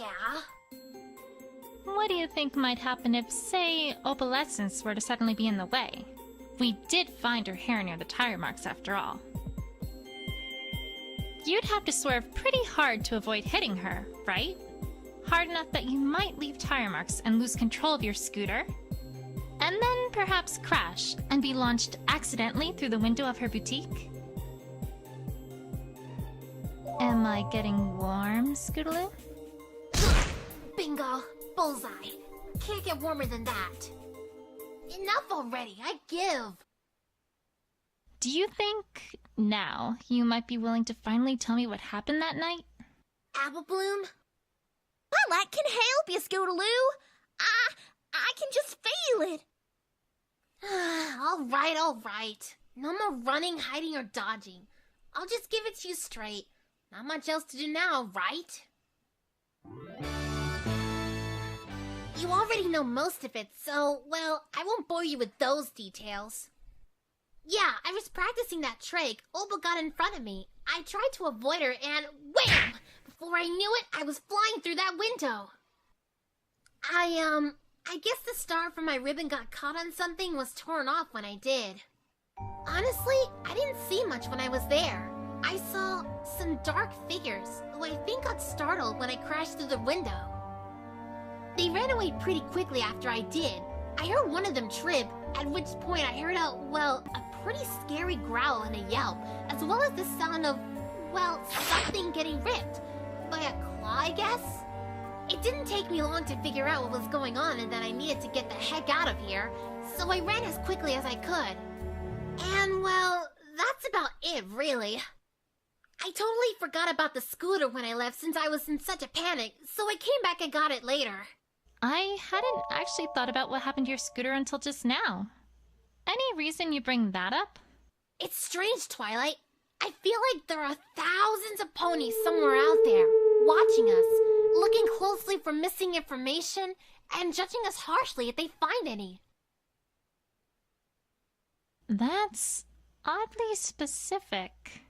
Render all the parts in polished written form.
Yeah? What do you think might happen if, say, opalescence were to suddenly be in the way? We did find her hair near the tire marks after all. You'd have to swerve pretty hard to avoid hitting her, right? Hard enough that you might leave tire marks and lose control of your scooter. And then perhaps crash and be launched accidentally through the window of her boutique? Am I getting warm, Scootaloo? Bingo! Bullseye! Can't get warmer than that. Enough already, I give! Do you think, now, you might be willing to finally tell me what happened that night? Apple Bloom? Twilight can help you, Scootaloo! I can just feel it! Alright. No more running, hiding, or dodging. I'll just give it to you straight. Not much else to do now, right? You already know most of it, so, well, I won't bore you with those details. Yeah, I was practicing that trick. Opal got in front of me. I tried to avoid her and wham! Before I knew it, I was flying through that window. I guess the star from my ribbon got caught on something and was torn off when I did. Honestly, I didn't see much when I was there. I saw some dark figures who I think got startled when I crashed through the window. They ran away pretty quickly after I did. I heard one of them trip, at which point I heard a pretty scary growl and a yelp, as well as the sound of, something getting ripped. By a claw, I guess? It didn't take me long to figure out what was going on and that I needed to get the heck out of here, so I ran as quickly as I could. And, that's about it, really. I totally forgot about the scooter when I left since I was in such a panic, so I came back and got it later. I hadn't actually thought about what happened to your scooter until just now. Any reason you bring that up? It's strange, Twilight. I feel like there are thousands of ponies somewhere out there, watching us, looking closely for missing information, and judging us harshly if they find any. That's oddly specific.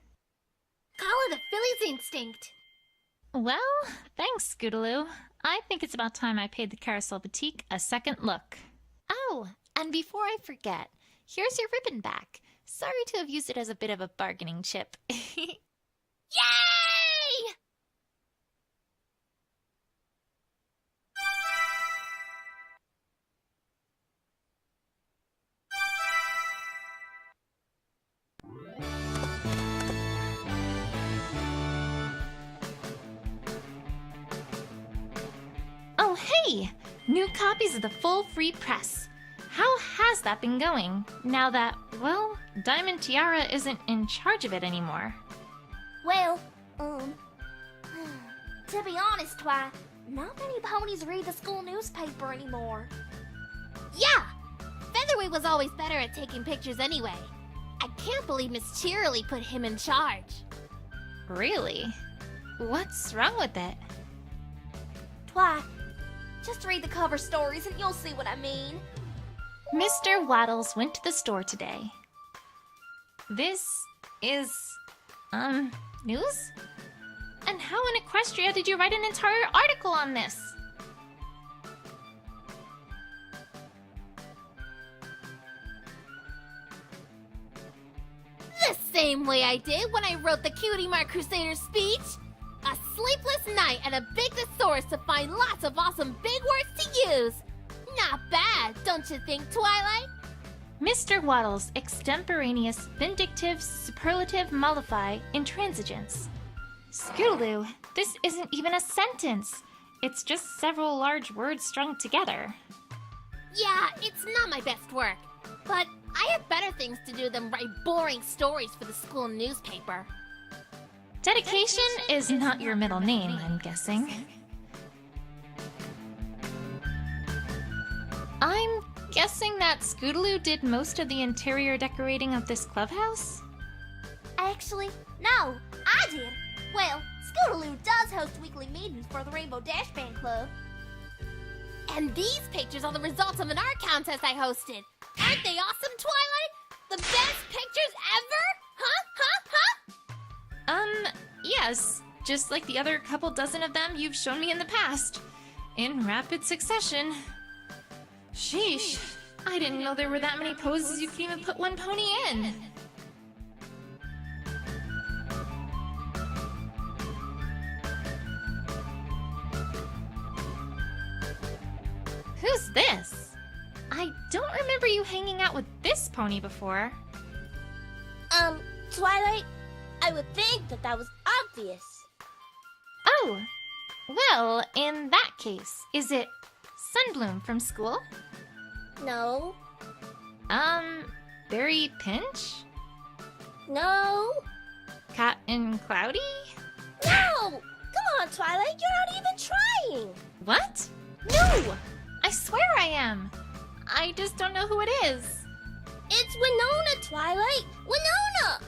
Call it a Philly's instinct. Well, thanks, Scootaloo. I think it's about time I paid the Carousel Boutique a second look. Oh, and before I forget, here's your ribbon back. Sorry to have used it as a bit of a bargaining chip. Yay! Oh, hey! New copies of the full free press. How has that been going, now that, Diamond Tiara isn't in charge of it anymore? To be honest, Twi, not many ponies read the school newspaper anymore. Yeah! Featherweight was always better at taking pictures anyway. I can't believe Miss Cheerily put him in charge. Really? What's wrong with it? Twi, just read the cover stories and you'll see what I mean. Mr. Waddles went to the store today. This is, news? And how in Equestria did you write an entire article on this? The same way I did when I wrote the Cutie Mark Crusader speech. A sleepless night and a big thesaurus to find lots of awesome big words to use. Not bad, don't you think, Twilight? Mr. Waddles' extemporaneous, vindictive, superlative, mollify, intransigence. Scootaloo, this isn't even a sentence. It's just several large words strung together. Yeah, it's not my best work, but I have better things to do than write boring stories for the school newspaper. Dedication is not your middle name, I'm guessing. I'm guessing that Scootaloo did most of the interior decorating of this clubhouse? Actually, no, I did. Well, Scootaloo does host weekly meetings for the Rainbow Dash Band Club. And these pictures are the results of an art contest I hosted. Aren't they awesome, Twilight? The best pictures ever? Huh? Yes. just like the other couple dozen of them you've shown me in the past, in rapid succession. Sheesh, I didn't know there were that many poses you could even put one pony in. Who's this? I don't remember you hanging out with this pony before. Twilight, I would think that was obvious. Oh, well, in that case, is it Sunbloom from school? No. Berry Pinch? No. Cat and Cloudy? No! Come on, Twilight, you're not even trying! What? No! I swear I am! I just don't know who it is. It's Winona, Twilight! Winona!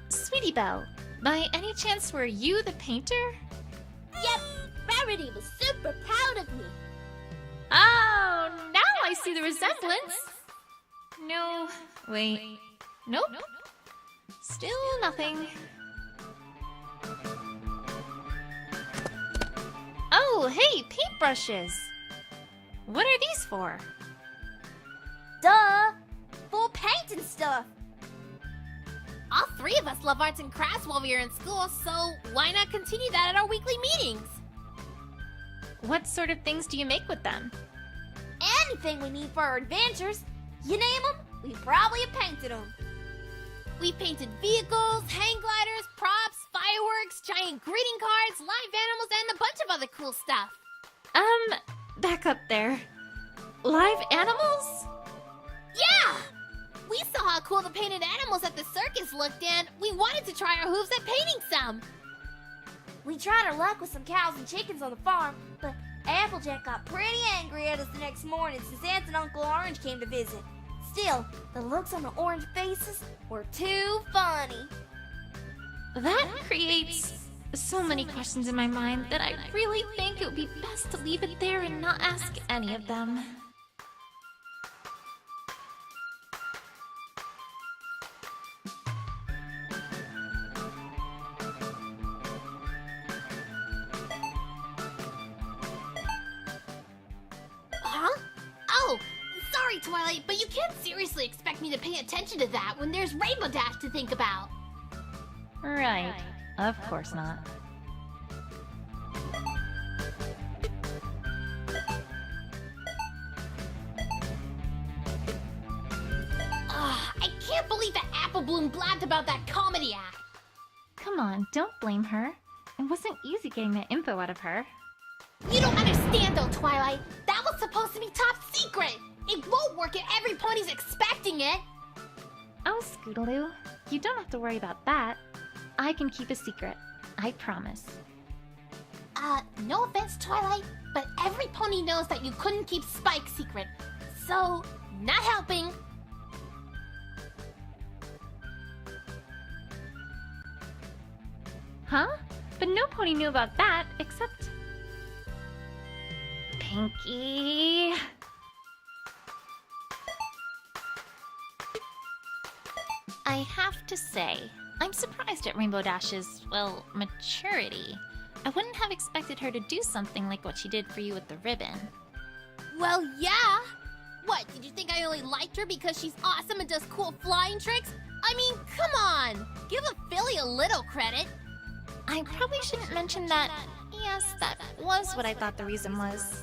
Sweetie Belle, by any chance were you the painter? Yep, Rarity was super proud of me. Oh, now I see the resemblance. No, wait. Nope. Still nothing. Oh, hey, paintbrushes. What are these for? Duh! For painting stuff. All three of us love arts and crafts while we were in school, so why not continue that at our weekly meetings? What sort of things do you make with them? Anything we need for our adventures. You name them, we probably have painted them. We painted vehicles, hang gliders, props, fireworks, giant greeting cards, live animals, and a bunch of other cool stuff. Back up there. Live animals? Yeah! We saw how cool the painted animals at the circus looked, and we wanted to try our hooves at painting some. We tried our luck with some cows and chickens on the farm, but Applejack got pretty angry at us the next morning since Aunt and Uncle Orange came to visit. Still, the looks on the orange faces were too funny. That creates so many questions in my mind that I really think it would be best to leave it there and not ask any of them. Huh? Oh, sorry, Twilight, but you can't seriously expect me to pay attention to that when there's Rainbow Dash to think about. Right. Of course not. I can't believe that Apple Bloom blabbed about that comedy act. Come on, don't blame her. It wasn't easy getting that info out of her. You don't understand though, Twilight. That was supposed to be top secret. It won't work if every pony's expecting it. Oh, Scootaloo, you don't have to worry about that. I can keep a secret. I promise. No offense, Twilight, but every pony knows that you couldn't keep Spike secret. So, not helping. Huh? But no pony knew about that, except... Pinky... I have to say, I'm surprised at Rainbow Dash's, well, maturity. I wouldn't have expected her to do something like what she did for you with the ribbon. Well, yeah. What, did you think I only liked her because she's awesome and does cool flying tricks? I mean, come on! Give a filly a little credit. I probably shouldn't mention that. Yes, that was what I thought the reason was.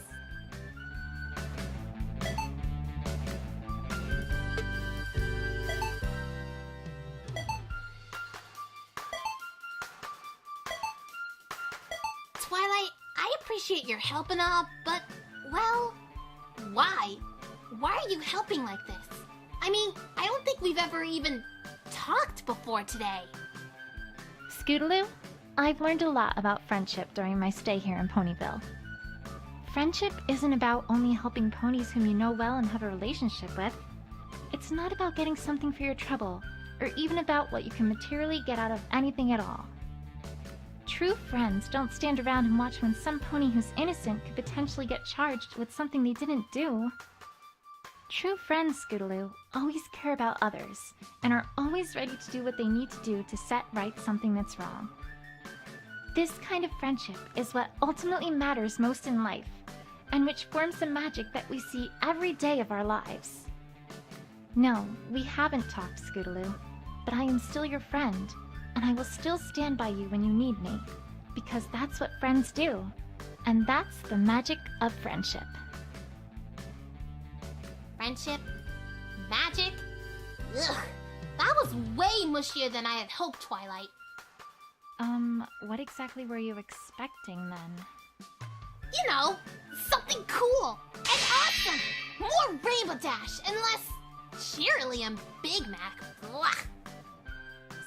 Twilight, I appreciate your help and all, but, well, why? Why are you helping like this? I mean, I don't think we've ever even talked before today. Scootaloo, I've learned a lot about friendship during my stay here in Ponyville. Friendship isn't about only helping ponies whom you know well and have a relationship with. It's not about getting something for your trouble, or even about what you can materially get out of anything at all. True friends don't stand around and watch when some pony who's innocent could potentially get charged with something they didn't do. True friends, Scootaloo, always care about others, and are always ready to do what they need to do to set right something that's wrong. This kind of friendship is what ultimately matters most in life, and which forms the magic that we see every day of our lives. No, we haven't talked, Scootaloo, but I am still your friend, and I will still stand by you when you need me, because that's what friends do, and that's the magic of friendship. Friendship? Magic? Ugh, that was way mushier than I had hoped, Twilight. What exactly were you expecting then? You know, something cool and awesome! More Rainbow Dash and less cheerily and Big Mac. Blah.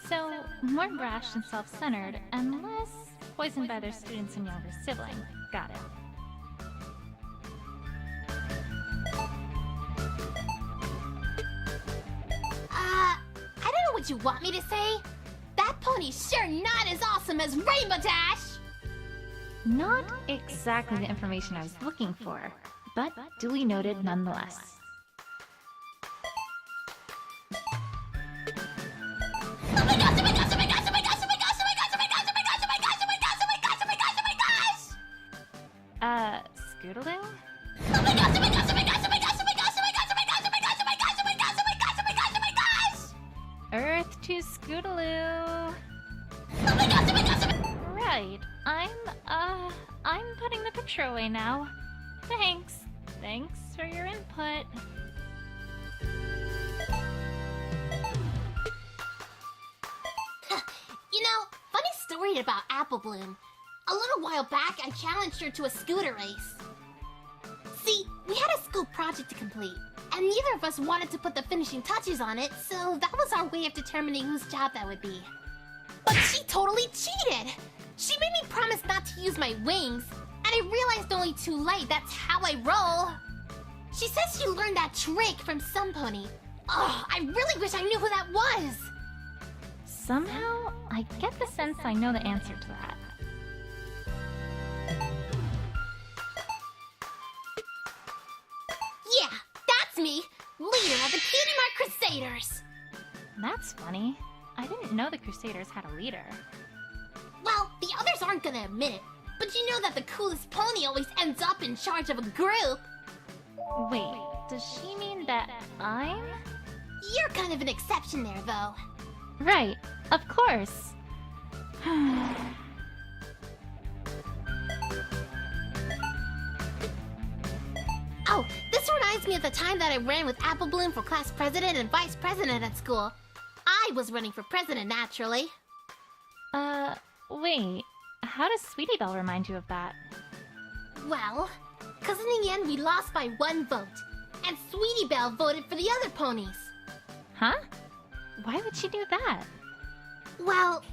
So, more brash and self-centered, and less poisoned by their students and younger sibling. Got it. I don't know what you want me to say. That pony's sure not as awesome as Rainbow Dash! Not exactly the information I was looking for, but duly noted nonetheless. Oh my gosh, oh my gosh, oh my gosh, oh my gosh, oh my gosh, oh my gosh, oh my gosh, oh my gosh, oh my gosh, oh my gosh, oh my gosh, oh my gosh, oh my gosh! Scootaloo? Oh my gosh, oh my gosh, oh my gosh, oh my gosh, oh my gosh, oh my gosh, oh my gosh, oh my gosh, oh my gosh, oh my gosh, oh my gosh, oh my gosh, oh my gosh! Earth to Scootaloo! Oh my gosh, oh my gosh, oh my... Right, I'm putting the picture away now. Thanks for your input. You know, funny story about Apple Bloom. A little while back, I challenged her to a scooter race. See, we had a school project to complete, and neither of us wanted to put the finishing touches on it, so that was our way of determining whose job that would be. But she totally cheated! She made me promise not to use my wings, and I realized only too late that's how I roll. She says she learned that trick from some pony. Oh, I really wish I knew who that was! Somehow, I get the sense I know the answer to that. Yeah, that's me! Leader of the Cutie Mark Crusaders! That's funny. I didn't know the Crusaders had a leader. Well, the others aren't gonna admit it, but you know that the coolest pony always ends up in charge of a group. Wait, does she mean that I'm? You're kind of an exception there, though. Right, of course. Oh, this reminds me of the time that I ran with Apple Bloom for class president and vice president at school. I was running for president, naturally. Wait. How does Sweetie Belle remind you of that? Well, because in the end we lost by 1 vote, and Sweetie Belle voted for the other ponies. Huh? Why would she do that? Well,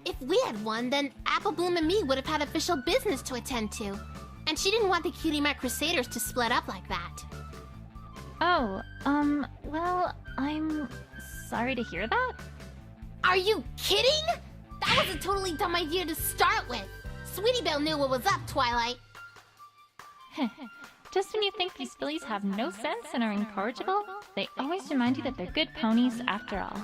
if we had won, then Apple Bloom and me would have had official business to attend to. And she didn't want the Cutie Mark Crusaders to split up like that. Oh, well, I'm sorry to hear that. Are you kidding? That was a totally dumb idea to start with. Sweetie Belle knew what was up, Twilight. Just when you think these fillies have no sense and are incorrigible, they always remind you that they're good ponies after all.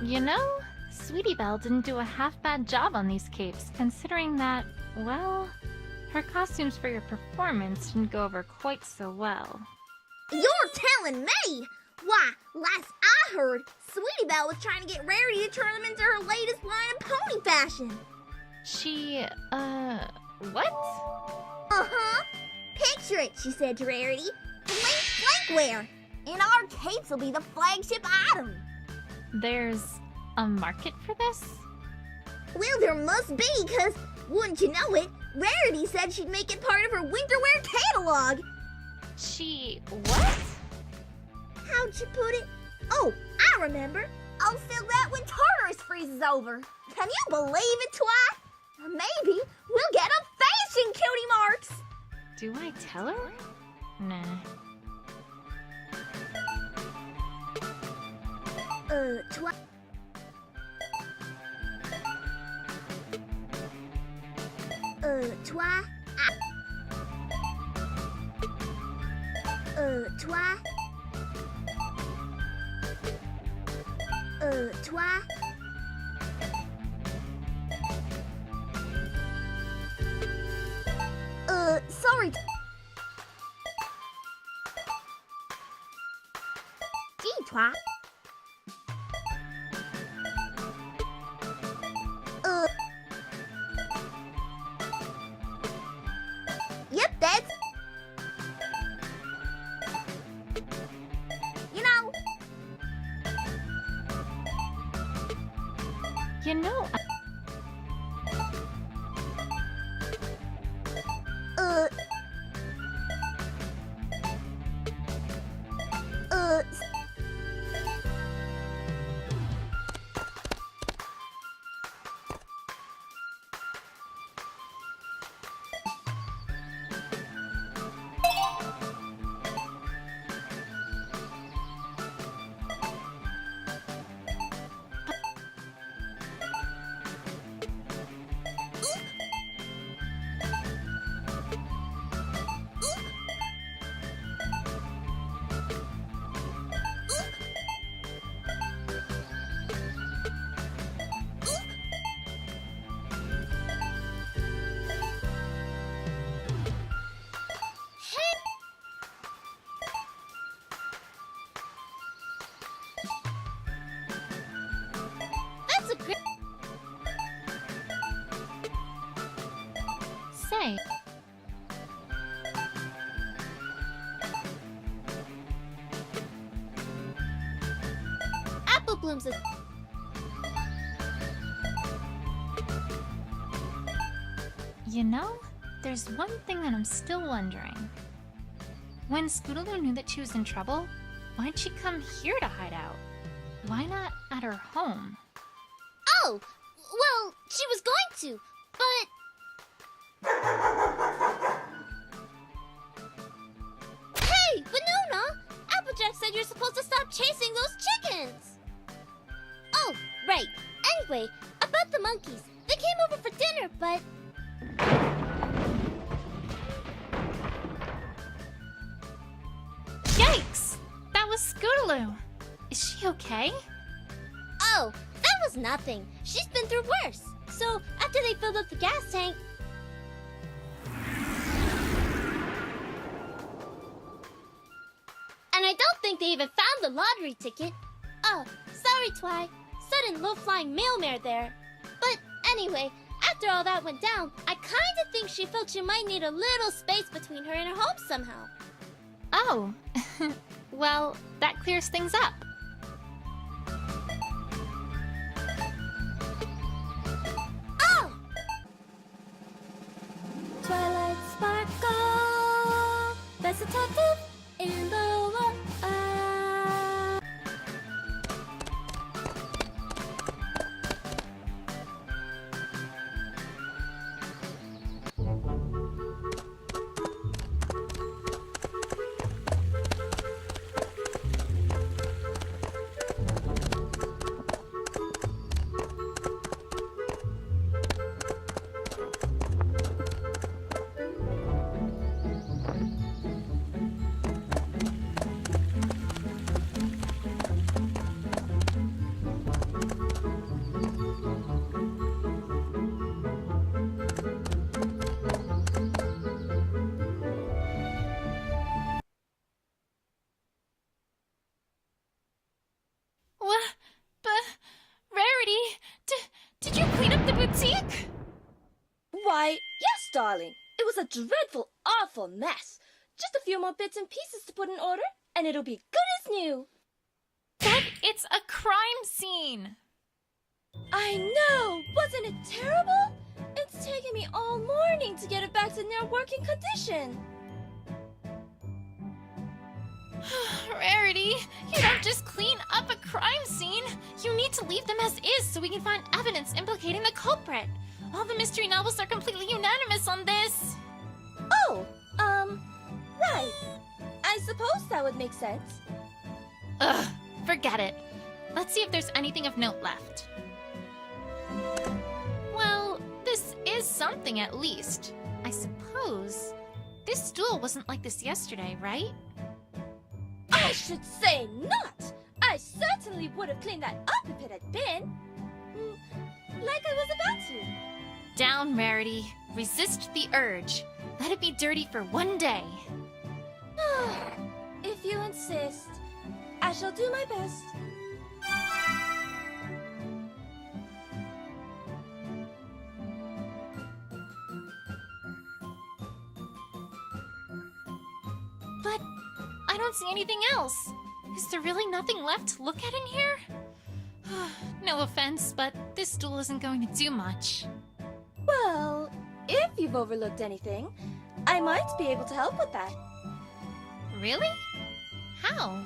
You know, Sweetie Belle didn't do a half-bad job on these capes, considering that, well, her costumes for your performance didn't go over quite so well. You're telling me? Why, last I heard, Sweetie Belle was trying to get Rarity to turn them into her latest line of pony fashion. She, what? Uh-huh. Picture it, she said to Rarity. Flank wear. And our capes will be the flagship item. There's a market for this? Well, there must be, because, wouldn't you know it, Rarity said she'd make it part of her winter wear catalog. She... what? How'd you put it? Oh, I remember. I'll sell that when Tartarus freezes over. Can you believe it, Twi? Maybe we'll get a fashion, Cutie Marks. Do I tell her? Nah. Toi. Toi. Toi. Toi. Sorry. Dis-toi. Yep, that's... You know... You know, Uh... Uh... That's a great... Say, Apple Bloom's a... you know, there's one thing that I'm still wondering. When Scootaloo knew that she was in trouble, why'd she come here to hide out? Why not at her home? Oh! Well, she was going to, but... Hey, Banana! Applejack said you're supposed to stop chasing those chickens! Oh, right. Anyway, about the monkeys. They came over for dinner, but... Yikes! That was Scootaloo! Is she okay? Oh, that was nothing. She's been through worse. So, after they filled up the gas tank... And I don't think they even found the lottery ticket. Oh, sorry, Twi. Sudden low-flying mail mare there. But anyway, after all that went down, I kinda think she felt she might need a little space between her and her home somehow. Oh, well, that clears things up. Oh! Twilight sparkle, best detective in the world. What? But, Rarity, did you clean up the boutique? Why, yes, darling. It was a dreadful, awful mess. Just a few more bits and pieces to put in order, and it'll be good as new. But it's a crime scene! I know! Wasn't it terrible? It's taken me all morning to get it back to near working condition. Rarity, you don't just clean up a crime scene. You need to leave them as is so we can find evidence implicating the culprit. All the mystery novels are completely unanimous on this. Oh, right. I suppose that would make sense. Ugh, forget it. Let's see if there's anything of note left. Well, this is something at least. I suppose. This stool wasn't like this yesterday, right? I should say not! I certainly would have cleaned that up if it had been. Like I was about to. Down, Rarity. Resist the urge. Let it be dirty for one day. If you insist, I shall do my best. But I don't see anything else. Is there really nothing left to look at in here? No offense, but this stool isn't going to do much. Well, if you've overlooked anything, I might be able to help with that. Really? How?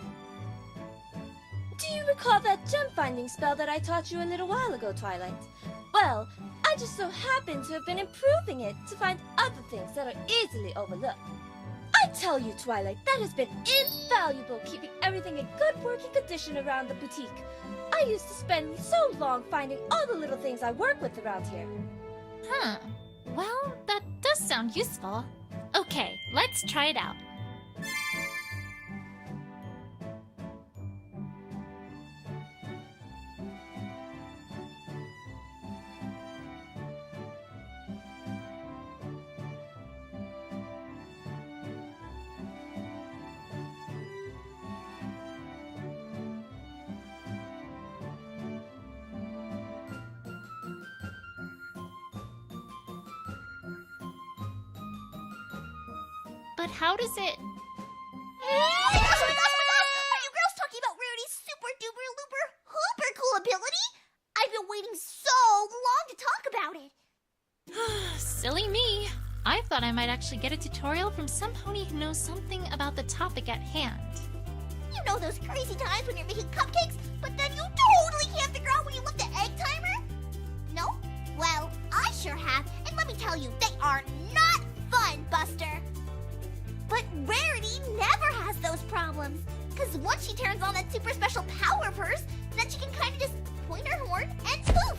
Do you recall that gem-finding spell that I taught you a little while ago, Twilight? Well, I just so happen to have been improving it to find other things that are easily overlooked. I tell you, Twilight, that has been invaluable keeping everything in good working condition around the boutique. I used to spend so long finding all the little things I work with around here. Huh. Well, that does sound useful. Okay, let's try it out. But how does it... Oh my gosh! Are you girls talking about Rarity's super duper looper hooper cool ability? I've been waiting so long to talk about it. Silly me. I thought I might actually get a tutorial from some pony who knows something about the topic at hand. You know those crazy times when you're making cupcakes, but then you totally can't figure out when you look the egg timer? No? Well, I sure have, and let me tell you, they are not fun, Buster. But Rarity never has those problems, because once she turns on that super special power of hers, then she can kind of just point her horn and poof!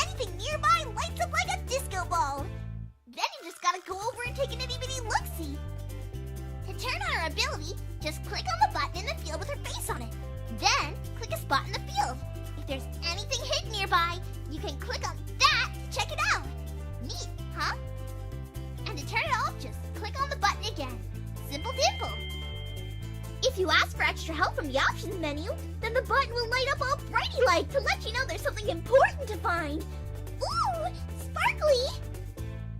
Anything nearby lights up like a disco ball. Then you just gotta go over and take an itty-bitty look-see. To turn on her ability, just click on the button in the field with her face on it. Then, click a spot in the field. If there's anything hidden nearby, you can click on that to check it out. Neat, huh? And to turn it off, just click on the button again. Simple dimple. If you ask for extra help from the options menu, then the button will light up all brighty-like to let you know there's something important to find. Ooh, sparkly!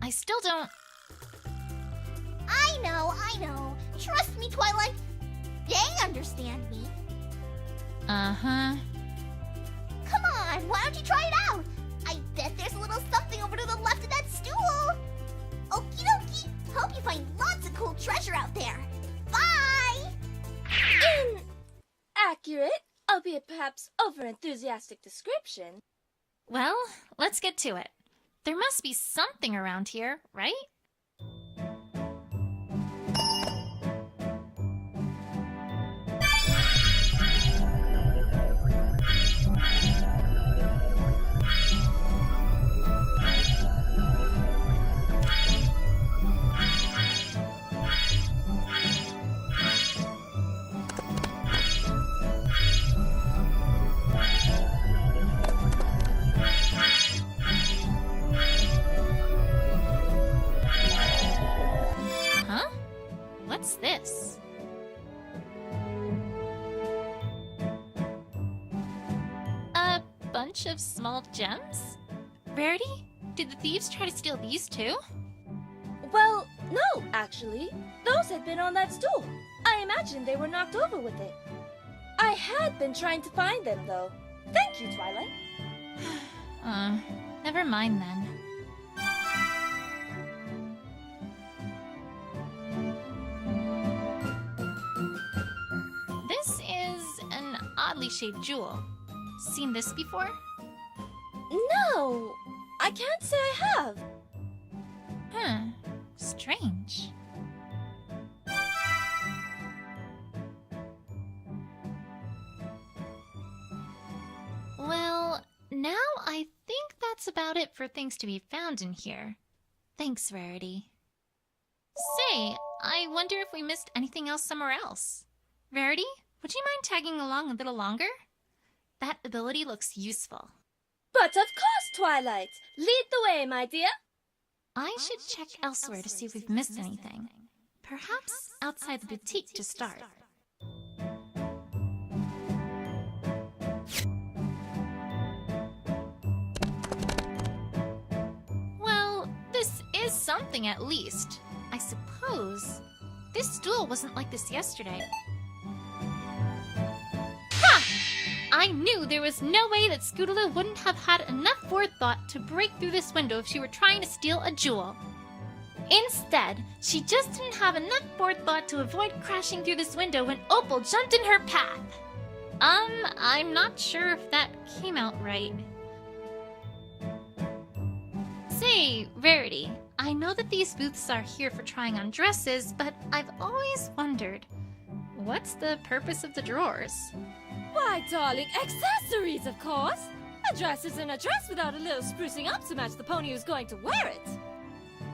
I still don't... I know. Trust me, Twilight. They understand me. Uh-huh. Come on, why don't you try it out? I bet there's a little something over to the left of that stool. Okie dokie. Hope you find lots of cool treasure out there. Bye! Inaccurate, albeit perhaps over-enthusiastic description. Well, let's get to it. There must be something around here, right? Huh? What's this? A bunch of small gems? Rarity? Did the thieves try to steal these too? Well, no, actually. Those had been on that stool. I imagine they were knocked over with it. I had been trying to find them, though. Thank you, Twilight. Never mind then. This is an oddly shaped jewel. Seen this before? No, I can't say I have. Strange. now I think that's about it for things to be found in here. Thanks, Rarity. Say, I wonder if we missed anything else somewhere else. Rarity, would you mind tagging along a little longer? That ability looks useful. But of course, Twilight. Lead the way, my dear. I should check elsewhere to see if we've missed anything. Perhaps outside the boutique to start. Well, this is something at least. I suppose. This stool wasn't like this yesterday. Ha! I knew there was no way that Scootaloo wouldn't have had enough forethought to break through this window if she were trying to steal a jewel. Instead, she just didn't have enough forethought to avoid crashing through this window when Opal jumped in her path. I'm not sure if that came out right. Say, Rarity, I know that these booths are here for trying on dresses, but I've always wondered, what's the purpose of the drawers? Why, darling, accessories, of course. A dress isn't a dress without a little sprucing up to match the pony who's going to wear it.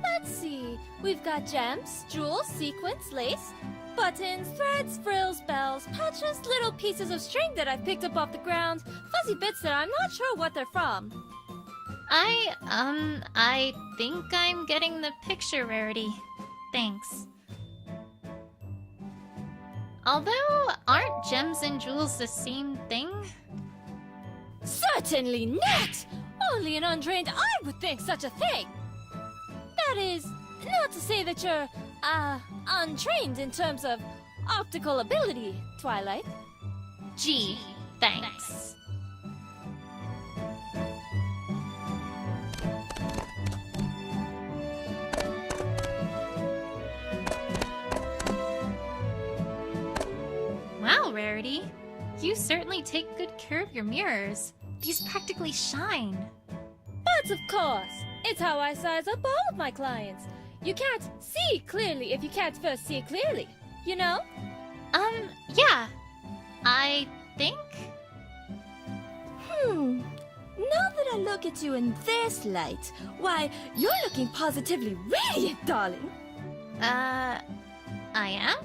Let's see. We've got gems, jewels, sequins, lace, buttons, threads, frills, bells, patches, little pieces of string that I've picked up off the ground, fuzzy bits that I'm not sure what they're from. I think I'm getting the picture, Rarity. Thanks. Although, aren't gems and jewels the same thing? Certainly not! Only an untrained eye would think such a thing! That is, not to say that you're, untrained in terms of optical ability, Twilight. Gee, thanks. Wow, Rarity. You certainly take good care of your mirrors. These practically shine. But of course, it's how I size up all of my clients. You can't see clearly if you can't first see clearly, you know? Yeah. I think... Now that I look at you in this light, why, you're looking positively radiant, darling. I am?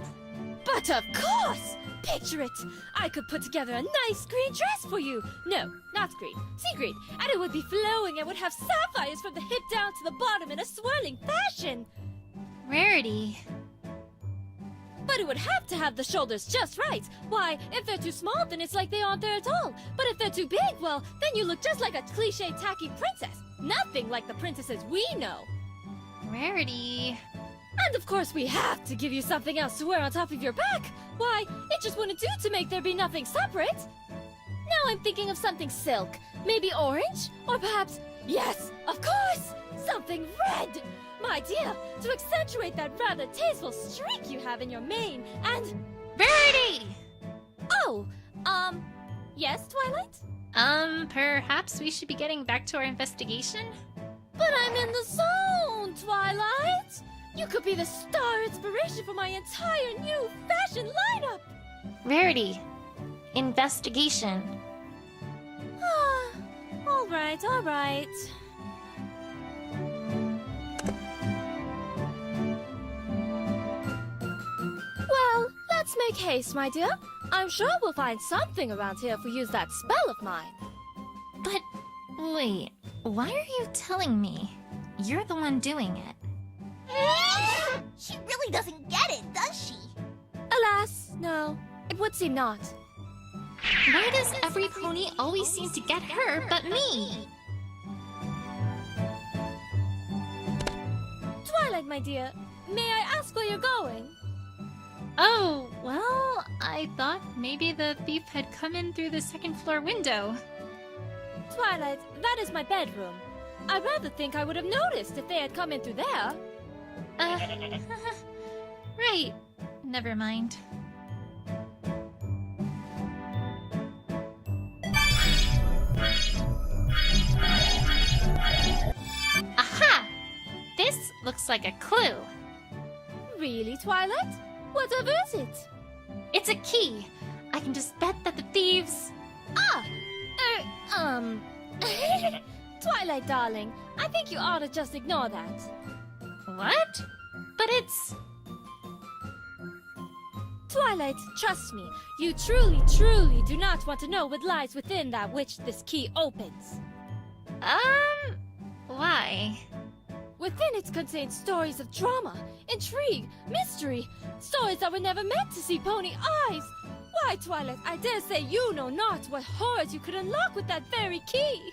But of course! Picture it! I could put together a nice green dress for you! No, not green, sea green, and it would be flowing and would have sapphires from the hip down to the bottom in a swirling fashion! Rarity. But it would have to have the shoulders just right. Why, if they're too small, then it's like they aren't there at all. But if they're too big, well, then you look just like a cliché tacky princess. Nothing like the princesses we know. Rarity. And of course we have to give you something else to wear on top of your back. Why, it just wouldn't do to make there be nothing separate. Now I'm thinking of something silk. Maybe orange? Or perhaps, yes, of course, something red. My dear, to accentuate that rather tasteful streak you have in your mane and... Rarity! Oh, yes, Twilight? Perhaps we should be getting back to our investigation? But I'm in the zone, Twilight! You could be the star inspiration for my entire new fashion lineup! Rarity. Investigation. All right. Well, let's make haste, my dear. I'm sure we'll find something around here if we use that spell of mine. But, wait, why are you telling me? You're the one doing it. She really doesn't get it, does she? Alas, no. It would seem not. Why does every pony always seem to get her but me? Twilight, my dear, may I ask where you're going? Oh, well, I thought maybe the thief had come in through the second floor window. Twilight, that is my bedroom. I rather think I would have noticed if they had come in through there. Right. Never mind. Aha! This looks like a clue. Really, Twilight? Whatever is it? It's a key. I can just bet that the thieves... Twilight, darling, I think you ought to just ignore that. What? But it's... Twilight, trust me, you truly, truly do not want to know what lies within that which this key opens. Why? Within it contains stories of drama, intrigue, mystery, stories that were never meant to see pony eyes. Why, Twilight, I dare say you know not what horrors you could unlock with that very key.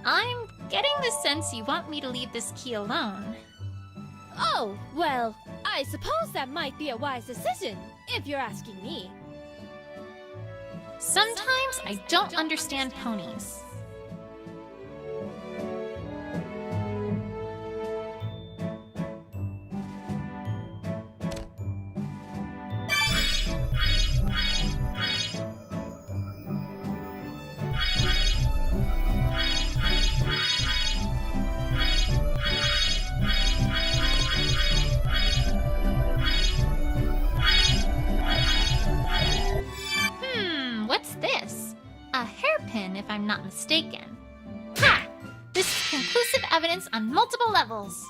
I'm getting the sense you want me to leave this key alone. Oh, well, I suppose that might be a wise decision, if you're asking me. Sometimes I don't understand ponies. What's this? A hairpin, if I'm not mistaken. Ha! This is conclusive evidence on multiple levels.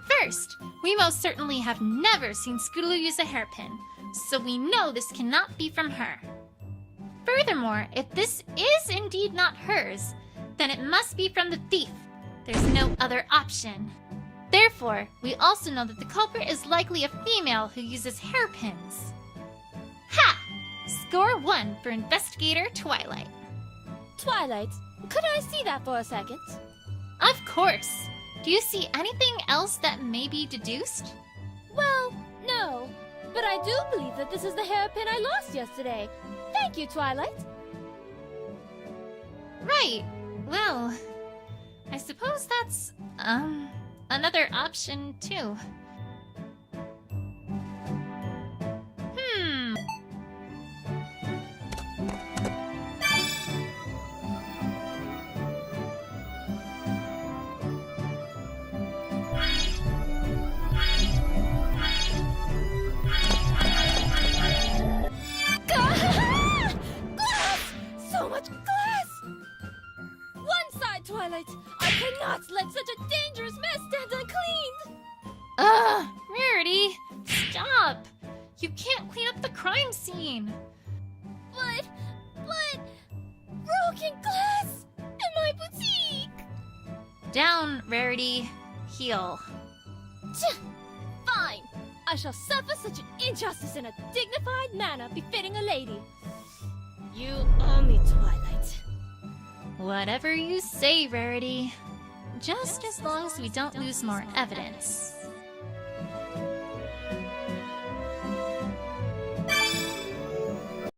First, we most certainly have never seen Scootaloo use a hairpin, so we know this cannot be from her. Furthermore, if this is indeed not hers, then it must be from the thief. There's no other option. Therefore, we also know that the culprit is likely a female who uses hairpins. Ha! Score 1 for Investigator Twilight. Twilight, could I see that for a second? Of course. Do you see anything else that may be deduced? Well, no. But I do believe that this is the hairpin I lost yesterday. Thank you, Twilight. Right. Well, I suppose that's, another option, too. Twilight, I cannot let such a dangerous mess stand uncleaned! Ugh! Rarity! Stop! You can't clean up the crime scene! But... broken glass! In my boutique! Down, Rarity. Heel. Fine! I shall suffer such an injustice in a dignified manner befitting a lady. You owe me, Twilight. Whatever you say, Rarity. Just as long as we don't lose more evidence.